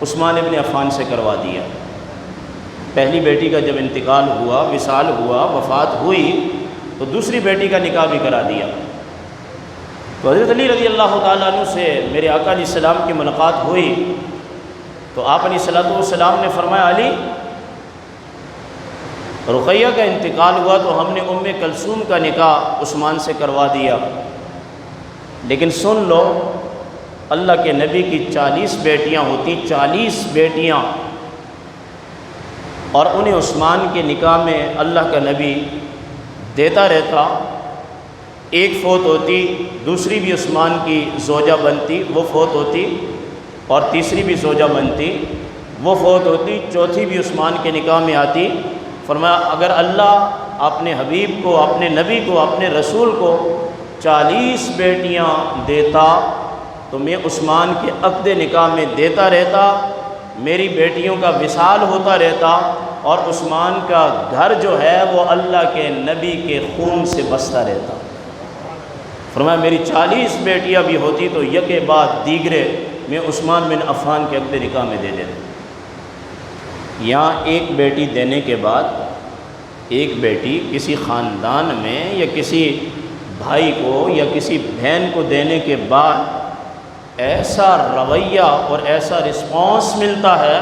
عثمان ابن عفان سے کروا دیا۔ پہلی بیٹی کا جب انتقال ہوا، وصال ہوا، وفات ہوئی، تو دوسری بیٹی کا نکاح بھی کرا دیا۔ تو حضرت علی رضی اللہ تعالیٰ عنہ سے میرے آقا علیہ السلام کی ملاقات ہوئی تو آپ علیہ السلام نے فرمایا، علی، رقیہ کا انتقال ہوا تو ہم نے ام کلثوم کا نکاح عثمان سے کروا دیا، لیکن سن لو، اللہ کے نبی کی 40 بیٹیاں ہوتی، 40 بیٹیاں، اور انہیں عثمان کے نکاح میں اللہ کا نبی دیتا رہتا۔ ایک فوت ہوتی، دوسری بھی عثمان کی زوجہ بنتی، وہ فوت ہوتی، اور تیسری بھی زوجہ بنتی، وہ فوت ہوتی، چوتھی بھی عثمان کے نکاح میں آتی۔ فرمایا اگر اللہ اپنے حبیب کو، اپنے نبی کو، اپنے رسول کو 40 بیٹیاں دیتا تو میں عثمان کے عقد نکاح میں دیتا رہتا، میری بیٹیوں کا وصال ہوتا رہتا، اور عثمان کا گھر جو ہے وہ اللہ کے نبی کے خون سے بستا رہتا۔ فرمایا میری 40 بیٹیاں بھی ہوتی تو یکے بعد دیگرے میں عثمان بن عفان کے عقد نکاح میں دے دیتا۔ یہاں ایک بیٹی دینے کے بعد، ایک بیٹی کسی خاندان میں یا کسی بھائی کو یا کسی بہن کو دینے کے بعد ایسا رویہ اور ایسا رسپانس ملتا ہے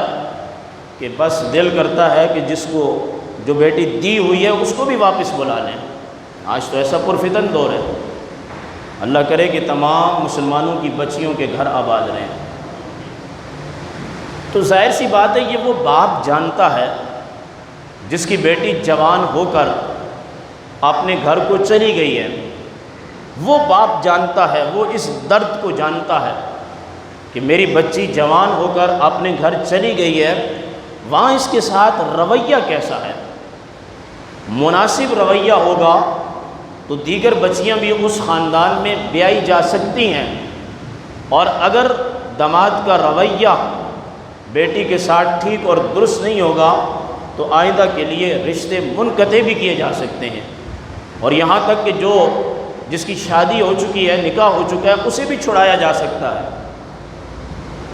کہ بس دل کرتا ہے کہ جس کو جو بیٹی دی ہوئی ہے اس کو بھی واپس بلا لیں۔ آج تو ایسا پرفتن دور ہے، اللہ کرے کہ تمام مسلمانوں کی بچیوں کے گھر آباد رہیں۔ تو ظاہر سی بات ہے، یہ وہ باپ جانتا ہے جس کی بیٹی جوان ہو کر اپنے گھر کو چلی گئی ہے، وہ باپ جانتا ہے، وہ اس درد کو جانتا ہے کہ میری بچی جوان ہو کر اپنے گھر چلی گئی ہے، وہاں اس کے ساتھ رویہ کیسا ہے۔ مناسب رویہ ہوگا تو دیگر بچیاں بھی اس خاندان میں بیائی جا سکتی ہیں، اور اگر داماد کا رویہ بیٹی کے ساتھ ٹھیک اور درست نہیں ہوگا تو آئندہ کے لیے رشتے منقطع بھی کیے جا سکتے ہیں، اور یہاں تک کہ جس کی شادی ہو چکی ہے، نکاح ہو چکا ہے، اسے بھی چھڑایا جا سکتا ہے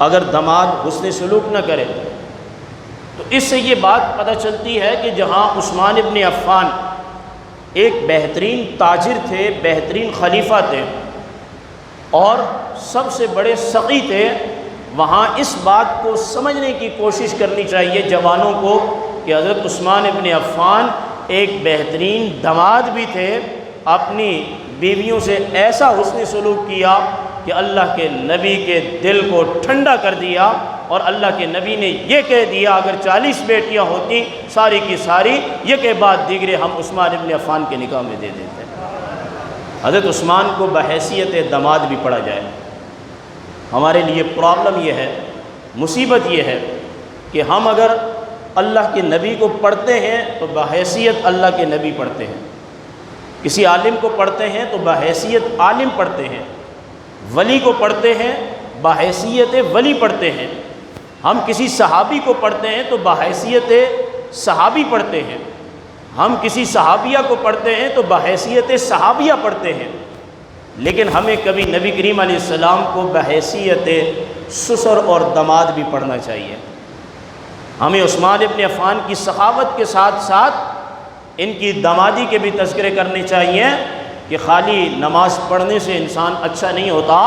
اگر داماد حسن سلوک نہ کرے۔ تو اس سے یہ بات پتہ چلتی ہے کہ جہاں عثمان ابن عفان ایک بہترین تاجر تھے، بہترین خلیفہ تھے اور سب سے بڑے سخی تھے، وہاں اس بات کو سمجھنے کی کوشش کرنی چاہیے جوانوں کو کہ حضرت عثمان ابن عفان ایک بہترین داماد بھی تھے، اپنی بیویوں سے ایسا حسن سلوک کیا کہ اللہ کے نبی کے دل کو ٹھنڈا کر دیا، اور اللہ کے نبی نے یہ کہہ دیا اگر 40 بیٹیاں ہوتی ساری کی ساری یہ کے بعد دیگرے ہم عثمان ابن عفان کے نکاح میں دے دیتے۔ حضرت عثمان کو بحیثیت داماد بھی پڑھا جائے۔ ہمارے لیے پرابلم یہ ہے، مصیبت یہ ہے کہ ہم اگر اللہ کے نبی کو پڑھتے ہیں تو بحیثیت اللہ کے نبی پڑھتے ہیں، کسی عالم کو پڑھتے ہیں تو بحیثیت عالم پڑھتے ہیں، ولی کو پڑھتے ہیں بحیثیت ولی پڑھتے ہیں، ہم کسی صحابی کو پڑھتے ہیں تو بحیثیت صحابی پڑھتے ہیں، ہم کسی صحابیہ کو پڑھتے ہیں تو بحیثیت صحابیہ پڑھتے ہیں، لیکن ہمیں کبھی نبی کریم علیہ السلام کو بحیثیت سسر اور داماد بھی پڑھنا چاہیے۔ ہمیں عثمان ابن عفان کی سخاوت کے ساتھ ساتھ ان کی دامادی کے بھی تذکرے کرنے چاہیے کہ خالی نماز پڑھنے سے انسان اچھا نہیں ہوتا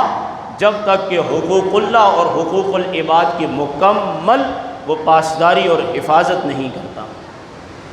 جب تک کہ حقوق اللہ اور حقوق العباد کی مکمل وہ پاسداری اور حفاظت نہیں کرتا۔